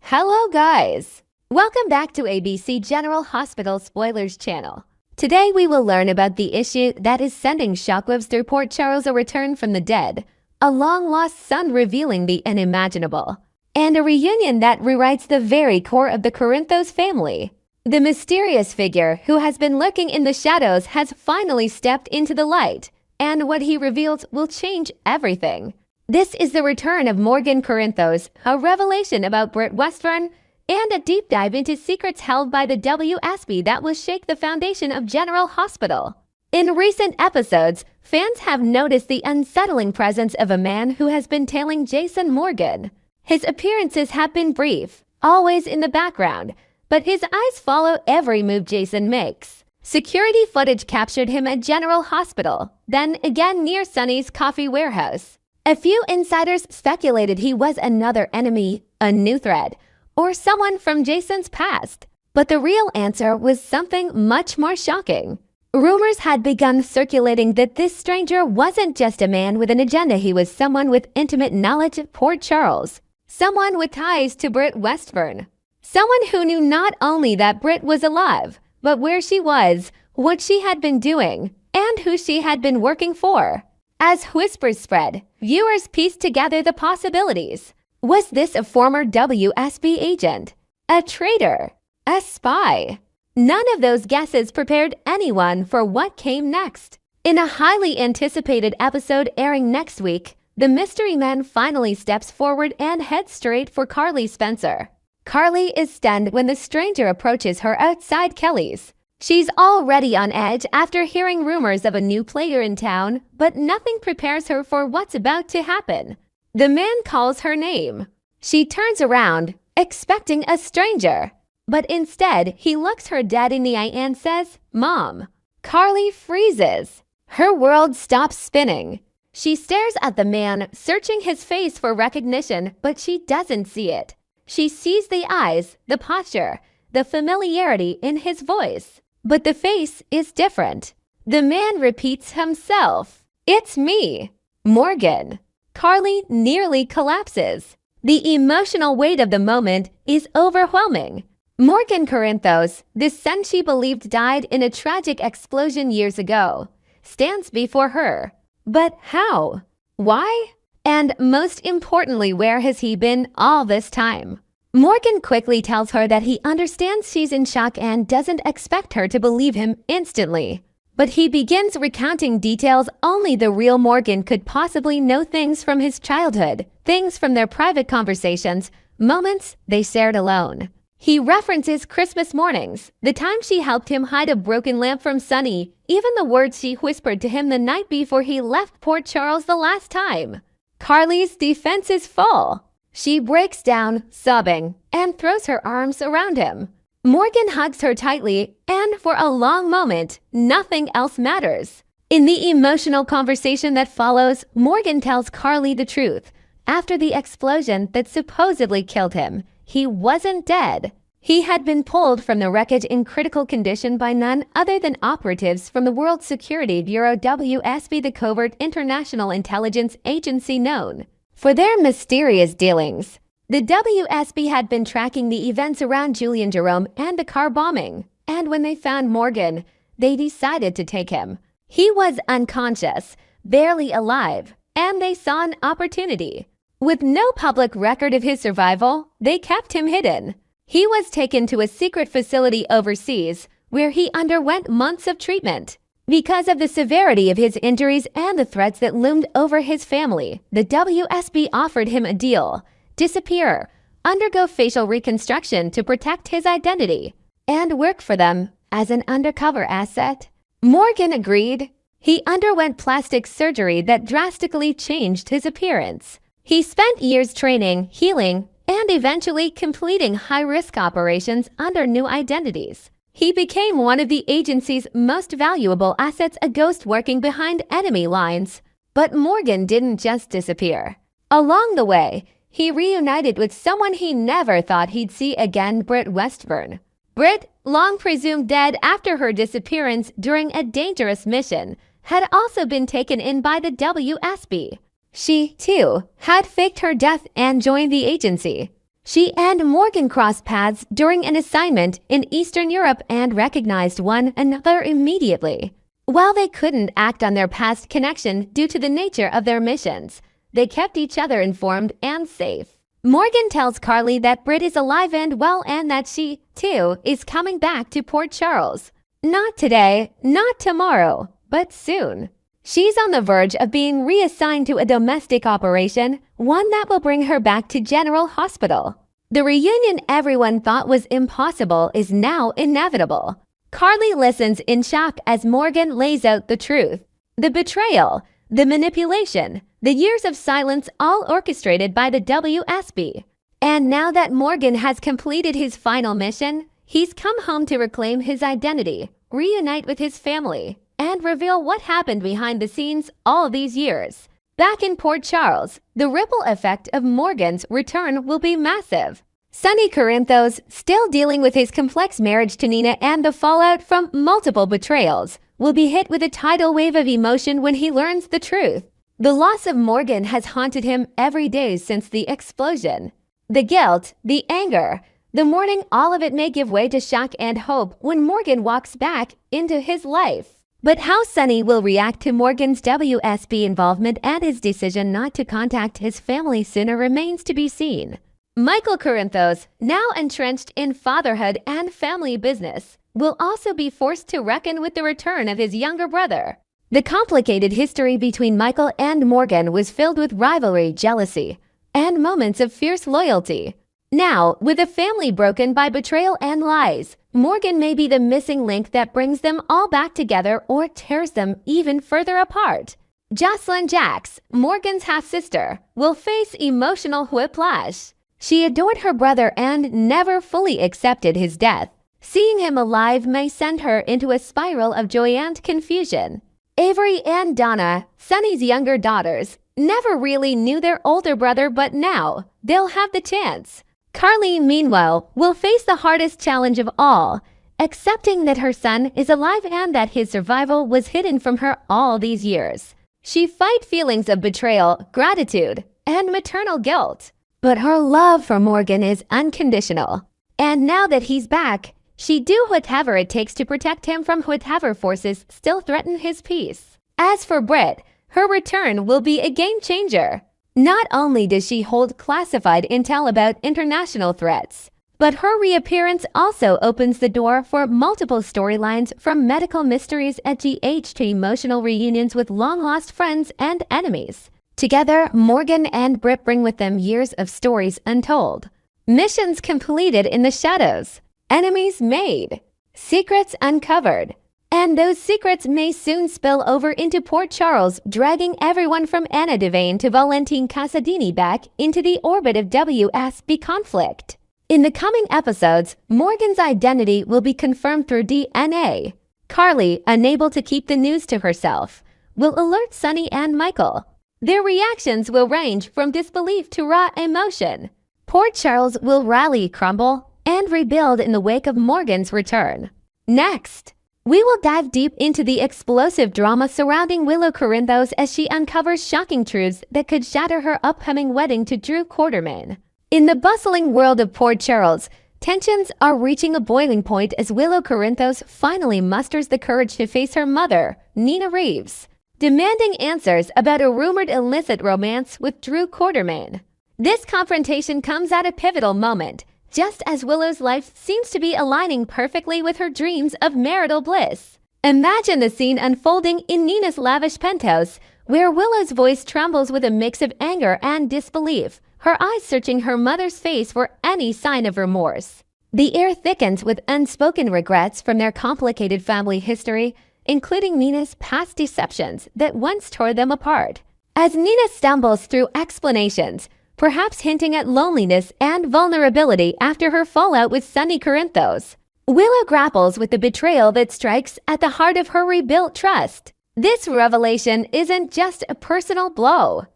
Hello guys! Welcome back to ABC General Hospital Spoilers channel. Today we will learn about the issue that is sending shockwaves through Port Charles: A Return from the Dead, a long-lost son revealing the unimaginable, and a reunion that rewrites the very core of the Corinthos family. The mysterious figure who has been lurking in the shadows has finally stepped into the light, and what he reveals will change everything. This is the return of Morgan Corinthos, a revelation about Britt Westburn, and a deep dive into secrets held by the WSB that will shake the foundation of General Hospital. In recent episodes, fans have noticed the unsettling presence of a man who has been tailing Jason Morgan. His appearances have been brief, always in the background, but his eyes follow every move Jason makes. Security footage captured him at General Hospital, then again near Sunny's coffee warehouse. A few insiders speculated he was another enemy, a new threat, or someone from Jason's past. But the real answer was something much more shocking. Rumors had begun circulating that this stranger wasn't just a man with an agenda. He was someone with intimate knowledge of Port Charles, someone with ties to Britt Westburn, someone who knew not only that Britt was alive, but where she was, what she had been doing, and who she had been working for. As whispers spread, viewers pieced together the possibilities. Was this a former WSB agent? A traitor? A spy? None of those guesses prepared anyone for what came next. In a highly anticipated episode airing next week, the mystery man finally steps forward and heads straight for Carly Spencer. Carly is stunned when the stranger approaches her outside Kelly's. She's already on edge after hearing rumors of a new player in town, but nothing prepares her for what's about to happen. The man calls her name. She turns around, expecting a stranger. But instead, he looks her dead in the eye and says, "Mom." Carly freezes. Her world stops spinning. She stares at the man, searching his face for recognition, but she doesn't see it. She sees the eyes, the posture, the familiarity in his voice. But the face is different. The man repeats himself. "It's me, Morgan." Carly nearly collapses. The emotional weight of the moment is overwhelming. Morgan Corinthos, the son she believed died in a tragic explosion years ago, stands before her. But how? Why? And most importantly, where has he been all this time? Morgan quickly tells her that he understands she's in shock and doesn't expect her to believe him instantly. But he begins recounting details only the real Morgan could possibly know, things from his childhood, things from their private conversations, moments they shared alone. He references Christmas mornings, the time she helped him hide a broken lamp from Sunny, even the words she whispered to him the night before he left Port Charles the last time. Carly's defense is full. She breaks down, sobbing, and throws her arms around him. Morgan hugs her tightly, and for a long moment, nothing else matters. In the emotional conversation that follows, Morgan tells Carly the truth. After the explosion that supposedly killed him, he wasn't dead. He had been pulled from the wreckage in critical condition by none other than operatives from the World Security Bureau WSB, the covert international intelligence agency known for their mysterious dealings. The WSB had been tracking the events around Julian Jerome and the car bombing, and when they found Morgan, they decided to take him. He was unconscious, barely alive, and they saw an opportunity. With no public record of his survival, they kept him hidden. He was taken to a secret facility overseas, where he underwent months of treatment. Because of the severity of his injuries and the threats that loomed over his family, the WSB offered him a deal: disappear, undergo facial reconstruction to protect his identity, and work for them as an undercover asset. Morgan agreed. He underwent plastic surgery that drastically changed his appearance. He spent years training, healing, and eventually completing high-risk operations under new identities. He became one of the agency's most valuable assets, a ghost working behind enemy lines. But Morgan didn't just disappear. Along the way, he reunited with someone he never thought he'd see again: Britt Westburn. Britt, long presumed dead after her disappearance during a dangerous mission, had also been taken in by the WSB. She, too, had faked her death and joined the agency. She and Morgan crossed paths during an assignment in Eastern Europe and recognized one another immediately. While they couldn't act on their past connection due to the nature of their missions, they kept each other informed and safe. Morgan tells Carly that Britt is alive and well and that she, too, is coming back to Port Charles. Not today, not tomorrow, but soon. She's on the verge of being reassigned to a domestic operation, one that will bring her back to General Hospital. The reunion everyone thought was impossible is now inevitable. Carly listens in shock as Morgan lays out the truth. The betrayal, the manipulation, the years of silence all orchestrated by the WSB. And now that Morgan has completed his final mission, he's come home to reclaim his identity, reunite with his family, and reveal what happened behind the scenes all these years. Back in Port Charles, the ripple effect of Morgan's return will be massive. Sonny Corinthos, still dealing with his complex marriage to Nina and the fallout from multiple betrayals, will be hit with a tidal wave of emotion when he learns the truth. The loss of Morgan has haunted him every day since the explosion. The guilt, the anger, the mourning, all of it may give way to shock and hope when Morgan walks back into his life. But how Sonny will react to Morgan's WSB involvement and his decision not to contact his family sooner remains to be seen. Michael Corinthos, now entrenched in fatherhood and family business, will also be forced to reckon with the return of his younger brother. The complicated history between Michael and Morgan was filled with rivalry, jealousy, and moments of fierce loyalty. Now, with a family broken by betrayal and lies, Morgan may be the missing link that brings them all back together or tears them even further apart. Jocelyn Jax, Morgan's half-sister, will face emotional whiplash. She adored her brother and never fully accepted his death. Seeing him alive may send her into a spiral of joy and confusion. Avery and Donna, Sonny's younger daughters, never really knew their older brother, but now they'll have the chance. Carly, meanwhile, will face the hardest challenge of all, accepting that her son is alive and that his survival was hidden from her all these years. She fights feelings of betrayal, gratitude, and maternal guilt. But her love for Morgan is unconditional. And now that he's back, she do whatever it takes to protect him from whatever forces still threaten his peace. As for Britt, her return will be a game changer. Not only does she hold classified intel about international threats, but her reappearance also opens the door for multiple storylines from medical mysteries at GH to emotional reunions with long-lost friends and enemies. Together, Morgan and Britt bring with them years of stories untold. Missions completed in the shadows. Enemies made. Secrets uncovered. And those secrets may soon spill over into Port Charles, dragging everyone from Anna Devane to Valentine Casadini back into the orbit of WSB conflict. In the coming episodes, Morgan's identity will be confirmed through DNA. Carly, unable to keep the news to herself, will alert Sonny and Michael. Their reactions will range from disbelief to raw emotion. Port Charles will rally, crumble, and rebuild in the wake of Morgan's return. Next, we will dive deep into the explosive drama surrounding Willow Corinthos as she uncovers shocking truths that could shatter her upcoming wedding to Drew Quarterman. In the bustling world of Port Charles, tensions are reaching a boiling point as Willow Corinthos finally musters the courage to face her mother, Nina Reeves, demanding answers about a rumored illicit romance with Drew Quarterman. This confrontation comes at a pivotal moment, just as Willow's life seems to be aligning perfectly with her dreams of marital bliss. Imagine the scene unfolding in Nina's lavish penthouse, where Willow's voice trembles with a mix of anger and disbelief, her eyes searching her mother's face for any sign of remorse. The air thickens with unspoken regrets from their complicated family history, including Nina's past deceptions that once tore them apart. As Nina stumbles through explanations, perhaps hinting at loneliness and vulnerability after her fallout with Sonny Corinthos, Willow grapples with the betrayal that strikes at the heart of her rebuilt trust. This revelation isn't just a personal blow.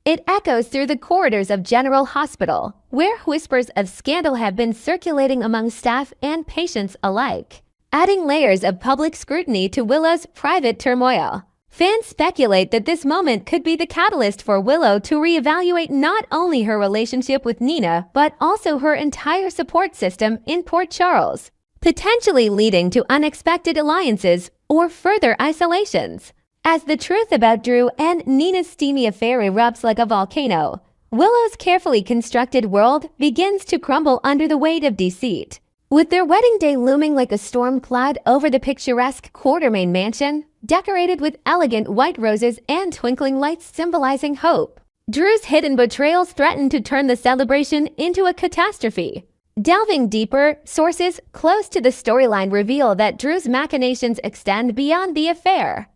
It echoes through the corridors of General Hospital, where whispers of scandal have been circulating among staff and patients alike, adding layers of public scrutiny to Willow's private turmoil. Fans speculate that this moment could be the catalyst for Willow to reevaluate not only her relationship with Nina, but also her entire support system in Port Charles, potentially leading to unexpected alliances or further isolations. As the truth about Drew and Nina's steamy affair erupts like a volcano, Willow's carefully constructed world begins to crumble under the weight of deceit. With their wedding day looming like a storm cloud over the picturesque Quartermain mansion, decorated with elegant white roses and twinkling lights symbolizing hope, Drew's hidden betrayals threaten to turn the celebration into a catastrophe. Delving deeper, sources close to the storyline reveal that Drew's machinations extend beyond the affair.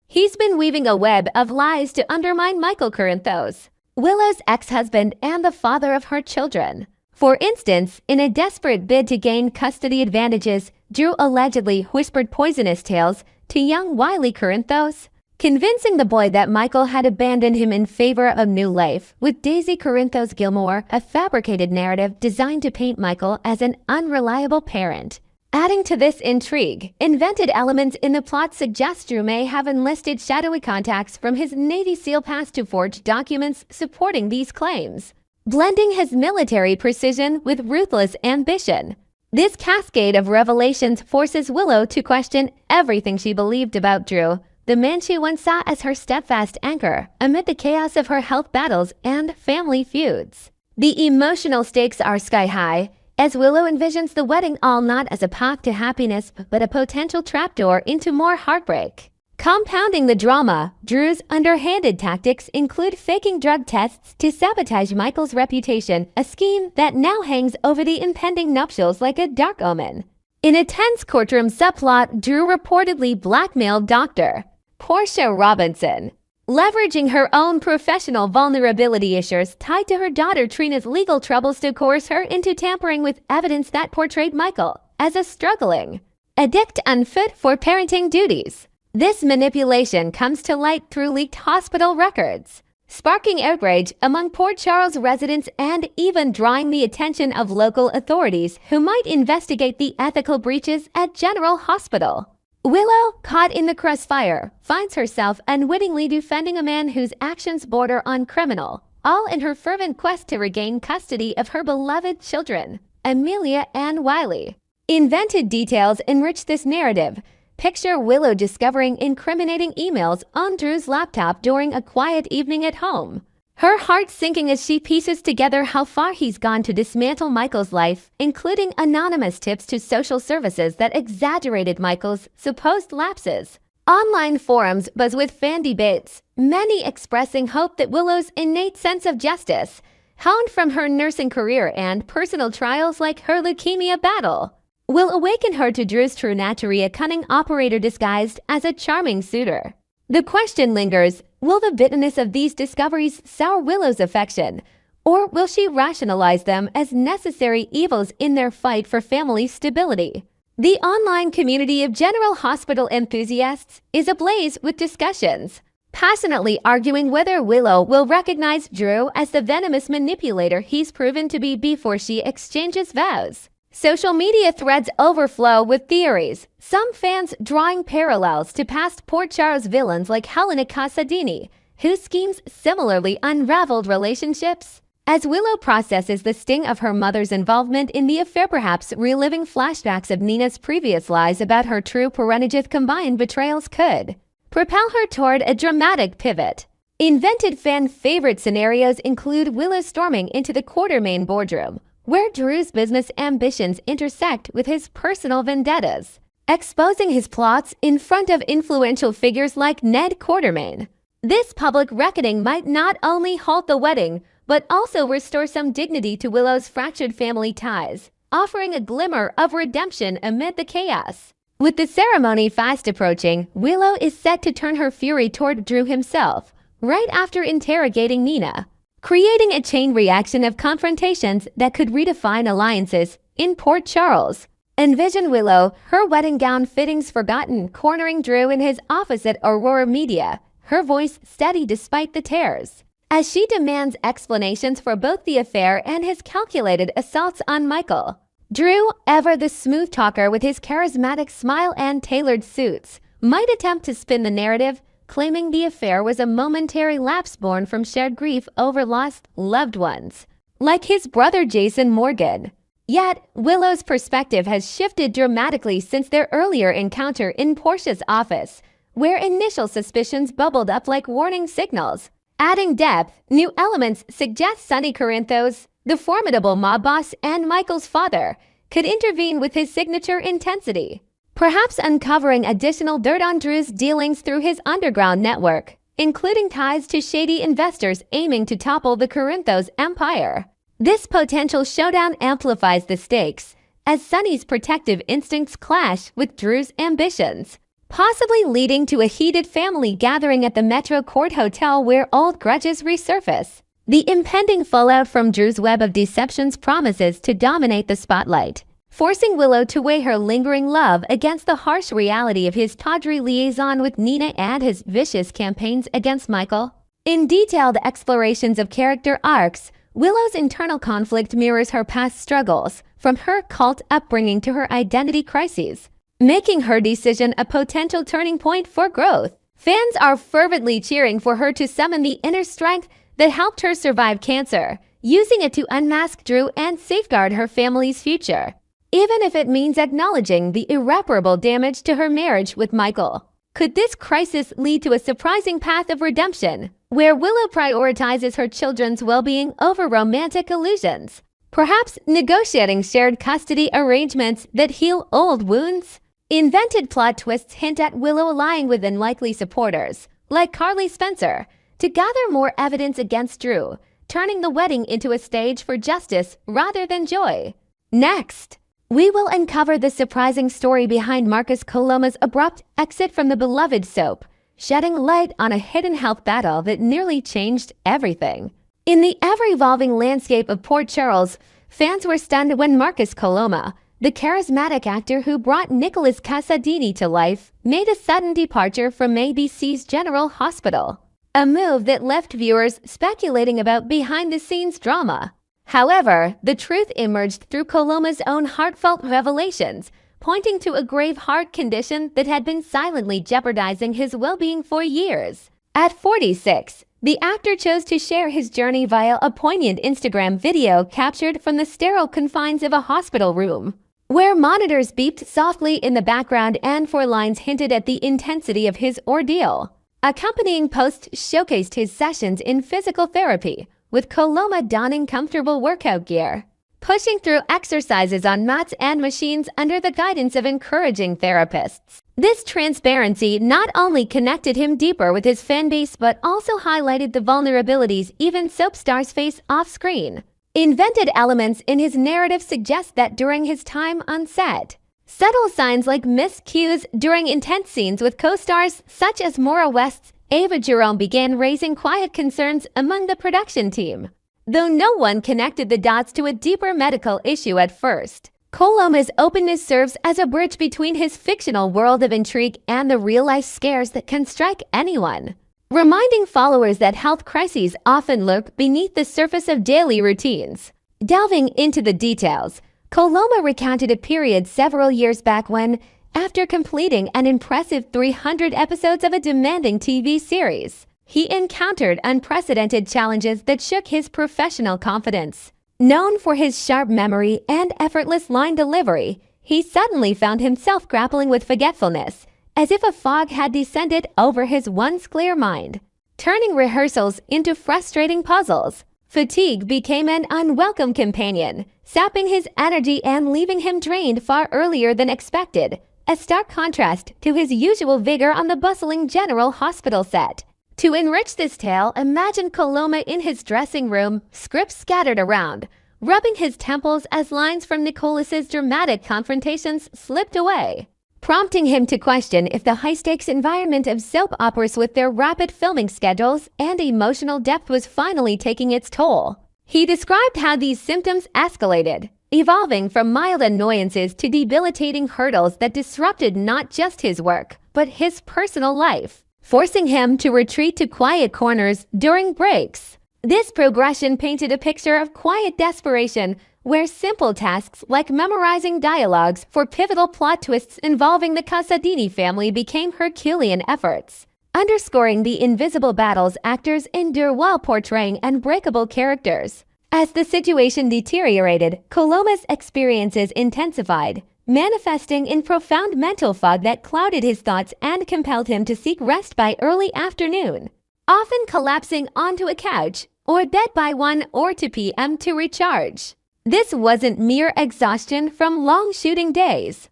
He's been weaving a web of lies to undermine Michael Corinthos, Willow's ex-husband and the father of her children. For instance, in a desperate bid to gain custody advantages, Drew allegedly whispered poisonous tales to young wily Corinthos, convincing the boy that Michael had abandoned him in favor of new life, with Daisy Corinthos Gilmore, a fabricated narrative designed to paint Michael as an unreliable parent. Adding to this intrigue, invented elements in the plot suggest Drew may have enlisted shadowy contacts from his Navy SEAL past to forge documents supporting these claims, blending his military precision with ruthless ambition. This cascade of revelations forces Willow to question everything she believed about Drew, the man she once saw as her steadfast anchor amid the chaos of her health battles and family feuds. The emotional stakes are sky high, as Willow envisions the wedding all not as a path to happiness but a potential trapdoor into more heartbreak. Compounding the drama, Drew's underhanded tactics include faking drug tests to sabotage Michael's reputation, a scheme that now hangs over the impending nuptials like a dark omen. In a tense courtroom subplot, Drew reportedly blackmailed Dr. Portia Robinson, leveraging her own professional vulnerability issues tied to her daughter Trina's legal troubles to coerce her into tampering with evidence that portrayed Michael as a struggling addict unfit for parenting duties. This manipulation comes to light through leaked hospital records, sparking outrage among Port Charles residents and even drawing the attention of local authorities who might investigate the ethical breaches at General Hospital. Willow, caught in the crossfire, finds herself unwittingly defending a man whose actions border on criminal, all in her fervent quest to regain custody of her beloved children, Amelia and Wiley. Invented details enrich this narrative. Picture Willow discovering incriminating emails on Drew's laptop during a quiet evening at home, her heart sinking as she pieces together how far he's gone to dismantle Michael's life, including anonymous tips to social services that exaggerated Michael's supposed lapses. Online forums buzz with fan debates, many expressing hope that Willow's innate sense of justice, honed from her nursing career and personal trials like her leukemia battle, will awaken her to Drew's true nature, a cunning operator disguised as a charming suitor. The question lingers, will the bitterness of these discoveries sour Willow's affection, or will she rationalize them as necessary evils in their fight for family stability? The online community of General Hospital enthusiasts is ablaze with discussions, passionately arguing whether Willow will recognize Drew as the venomous manipulator he's proven to be before she exchanges vows. Social media threads overflow with theories, some fans drawing parallels to past Port Charles villains like Helena Casadini, whose schemes similarly unraveled relationships. As Willow processes the sting of her mother's involvement in the affair, perhaps reliving flashbacks of Nina's previous lies about her true parentage, combined betrayals could propel her toward a dramatic pivot. Invented fan favorite scenarios include Willow storming into the Quartermain boardroom, where Drew's business ambitions intersect with his personal vendettas, exposing his plots in front of influential figures like Ned Quartermain. This public reckoning might not only halt the wedding, but also restore some dignity to Willow's fractured family ties, offering a glimmer of redemption amid the chaos. With the ceremony fast approaching, Willow is set to turn her fury toward Drew himself, right after interrogating Nina, creating a chain reaction of confrontations that could redefine alliances in Port Charles. Envision Willow, her wedding gown fittings forgotten, cornering Drew in his office at Aurora Media, her voice steady despite the tears, as she demands explanations for both the affair and his calculated assaults on Michael. Drew, ever the smooth talker with his charismatic smile and tailored suits, might attempt to spin the narrative, claiming the affair was a momentary lapse born from shared grief over lost loved ones, like his brother Jason Morgan. Yet, Willow's perspective has shifted dramatically since their earlier encounter in Portia's office, where initial suspicions bubbled up like warning signals. Adding depth, new elements suggest Sonny Corinthos, the formidable mob boss and Michael's father, could intervene with his signature intensity, perhaps uncovering additional dirt on Drew's dealings through his underground network, including ties to shady investors aiming to topple the Corinthos empire. This potential showdown amplifies the stakes, as Sonny's protective instincts clash with Drew's ambitions, possibly leading to a heated family gathering at the Metro Court Hotel where old grudges resurface. The impending fallout from Drew's web of deceptions promises to dominate the spotlight, forcing Willow to weigh her lingering love against the harsh reality of his tawdry liaison with Nina and his vicious campaigns against Michael. In detailed explorations of character arcs, Willow's internal conflict mirrors her past struggles, from her cult upbringing to her identity crises, making her decision a potential turning point for growth. Fans are fervently cheering for her to summon the inner strength that helped her survive cancer, using it to unmask Drew and safeguard her family's future, even if it means acknowledging the irreparable damage to her marriage with Michael. Could this crisis lead to a surprising path of redemption, where Willow prioritizes her children's well-being over romantic illusions, perhaps negotiating shared custody arrangements that heal old wounds? Invented plot twists hint at Willow allying with unlikely supporters, like Carly Spencer, to gather more evidence against Drew, turning the wedding into a stage for justice rather than joy. Next, we will uncover the surprising story behind Marcus Coloma's abrupt exit from the beloved soap, shedding light on a hidden health battle that nearly changed everything. In the ever-evolving landscape of Port Charles, fans were stunned when Marcus Coloma, the charismatic actor who brought Nicholas Casadini to life, made a sudden departure from ABC's General Hospital, a move that left viewers speculating about behind-the-scenes drama. However, the truth emerged through Coloma's own heartfelt revelations, pointing to a grave heart condition that had been silently jeopardizing his well-being for years. At 46, the actor chose to share his journey via a poignant Instagram video captured from the sterile confines of a hospital room, where monitors beeped softly in the background and 4 lines hinted at the intensity of his ordeal. Accompanying posts showcased his sessions in physical therapy, with Coloma donning comfortable workout gear, pushing through exercises on mats and machines under the guidance of encouraging therapists. This transparency not only connected him deeper with his fanbase but also highlighted the vulnerabilities even soap stars face off-screen. Invented elements in his narrative suggest that during his time on set, subtle signs like missed cues during intense scenes with co-stars such as Maura West's Ava Jerome began raising quiet concerns among the production team, though no one connected the dots to a deeper medical issue at first. Coloma's openness serves as a bridge between his fictional world of intrigue and the real-life scares that can strike anyone, reminding followers that health crises often lurk beneath the surface of daily routines. Delving into the details, Coloma recounted a period several years back when, after completing an impressive 300 episodes of a demanding TV series, he encountered unprecedented challenges that shook his professional confidence. Known for his sharp memory and effortless line delivery, he suddenly found himself grappling with forgetfulness, as if a fog had descended over his once clear mind, turning rehearsals into frustrating puzzles. Fatigue became an unwelcome companion, sapping his energy and leaving him drained far earlier than expected, a stark contrast to his usual vigor on the bustling General Hospital set. To enrich this tale, imagine Coloma in his dressing room, scripts scattered around, rubbing his temples as lines from Nicholas's dramatic confrontations slipped away, prompting him to question if the high-stakes environment of soap operas with their rapid filming schedules and emotional depth was finally taking its toll. He described how these symptoms escalated, evolving from mild annoyances to debilitating hurdles that disrupted not just his work, but his personal life, forcing him to retreat to quiet corners during breaks. This progression painted a picture of quiet desperation, where simple tasks like memorizing dialogues for pivotal plot twists involving the Casadini family became Herculean efforts. underscoring the invisible battles actors endure while portraying unbreakable characters. As the situation deteriorated, Coloma's experiences intensified, manifesting in profound mental fog that clouded his thoughts and compelled him to seek rest by early afternoon, often collapsing onto a couch or bed by 1 or 2 p.m. to recharge. This wasn't mere exhaustion from long shooting days.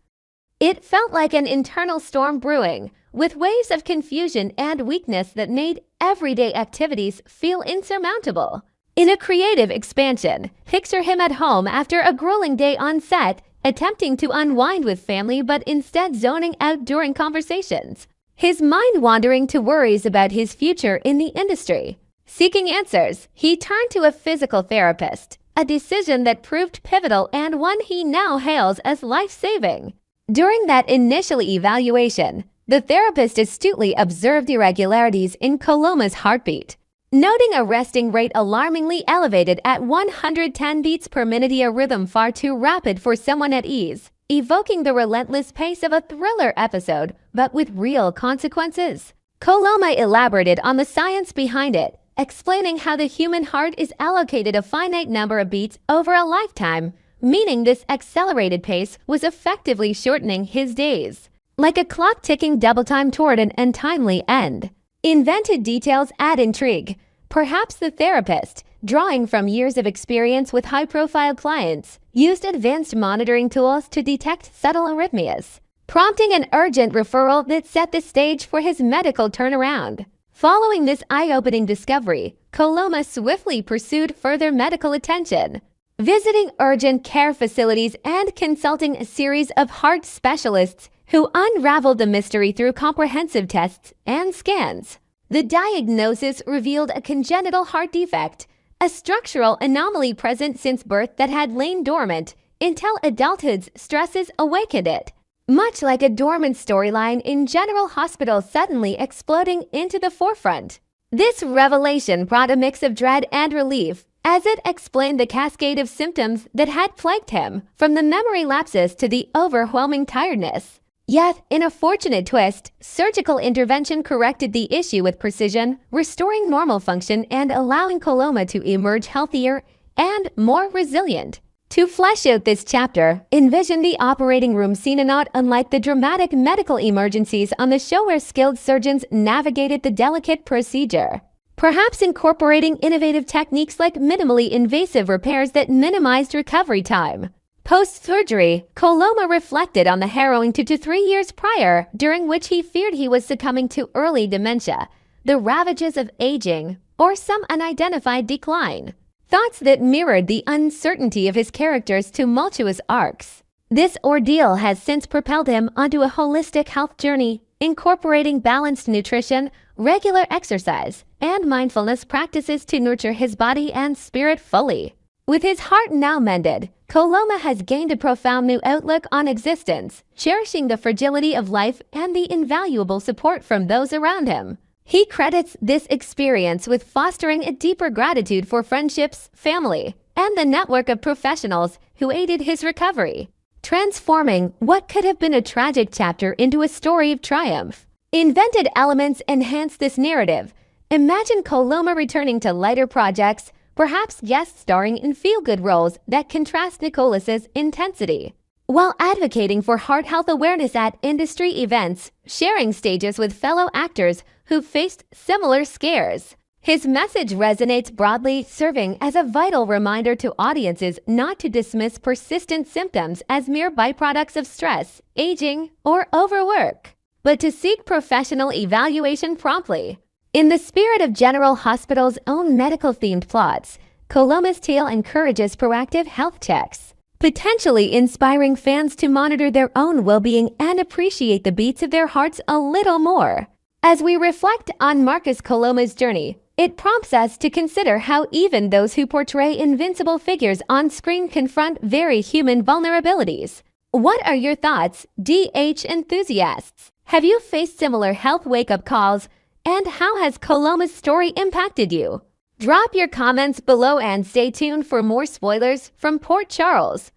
It felt like an internal storm brewing, with waves of confusion and weakness that made everyday activities feel insurmountable. In a creative expansion, picture him at home after a grueling day on set, attempting to unwind with family but instead zoning out during conversations, his mind wandering to worries about his future in the industry. Seeking answers, he turned to a physical therapist, a decision that proved pivotal and one he now hails as life-saving. During that initial evaluation, the therapist astutely observed irregularities in Coloma's heartbeat, noting a resting rate alarmingly elevated at 110 beats per minute, a rhythm far too rapid for someone at ease, evoking the relentless pace of a thriller episode, but with real consequences. Coloma elaborated on the science behind it, explaining how the human heart is allocated a finite number of beats over a lifetime, meaning this accelerated pace was effectively shortening his days, like a clock ticking double time toward an untimely end. Invented details add intrigue. Perhaps the therapist, drawing from years of experience with high-profile clients, used advanced monitoring tools to detect subtle arrhythmias, prompting an urgent referral that set the stage for his medical turnaround. Following this eye-opening discovery, Coloma swiftly pursued further medical attention, visiting urgent care facilities and consulting a series of heart specialists who unraveled the mystery through comprehensive tests and scans. The diagnosis revealed a congenital heart defect, a structural anomaly present since birth that had lain dormant until adulthood's stresses awakened it, much like a dormant storyline in General Hospital suddenly exploding into the forefront. This revelation brought a mix of dread and relief, as it explained the cascade of symptoms that had plagued him, from the memory lapses to the overwhelming tiredness. Yet, in a fortunate twist, surgical intervention corrected the issue with precision, restoring normal function and allowing Coloma to emerge healthier and more resilient. To flesh out this chapter, envision the operating room scene not unlike the dramatic medical emergencies on the show where skilled surgeons navigated the delicate procedure, perhaps incorporating innovative techniques like minimally invasive repairs that minimized recovery time. Post-surgery, Coloma reflected on the harrowing 2 to 3 years prior, during which he feared he was succumbing to early dementia, the ravages of aging, or some unidentified decline. Thoughts that mirrored the uncertainty of his character's tumultuous arcs. This ordeal has since propelled him onto a holistic health journey, incorporating balanced nutrition, regular exercise, and mindfulness practices to nurture his body and spirit fully. With his heart now mended, Coloma has gained a profound new outlook on existence, cherishing the fragility of life and the invaluable support from those around him. He credits this experience with fostering a deeper gratitude for friendships, family, and the network of professionals who aided his recovery, transforming what could have been a tragic chapter into a story of triumph. Invented elements enhance this narrative. Imagine Coloma returning to lighter projects, perhaps guest starring in feel-good roles that contrast Nicholas's intensity, while advocating for heart health awareness at industry events, sharing stages with fellow actors who faced similar scares. His message resonates broadly, serving as a vital reminder to audiences not to dismiss persistent symptoms as mere byproducts of stress, aging, or overwork, but to seek professional evaluation promptly. In the spirit of General Hospital's own medical-themed plots, Coloma's tale encourages proactive health checks, potentially inspiring fans to monitor their own well-being and appreciate the beats of their hearts a little more. As we reflect on Marcus Coloma's journey, it prompts us to consider how even those who portray invincible figures on screen confront very human vulnerabilities. What are your thoughts, DH enthusiasts? Have you faced similar health wake-up calls? And how has Coloma's story impacted you? Drop your comments below and stay tuned for more spoilers from Port Charles.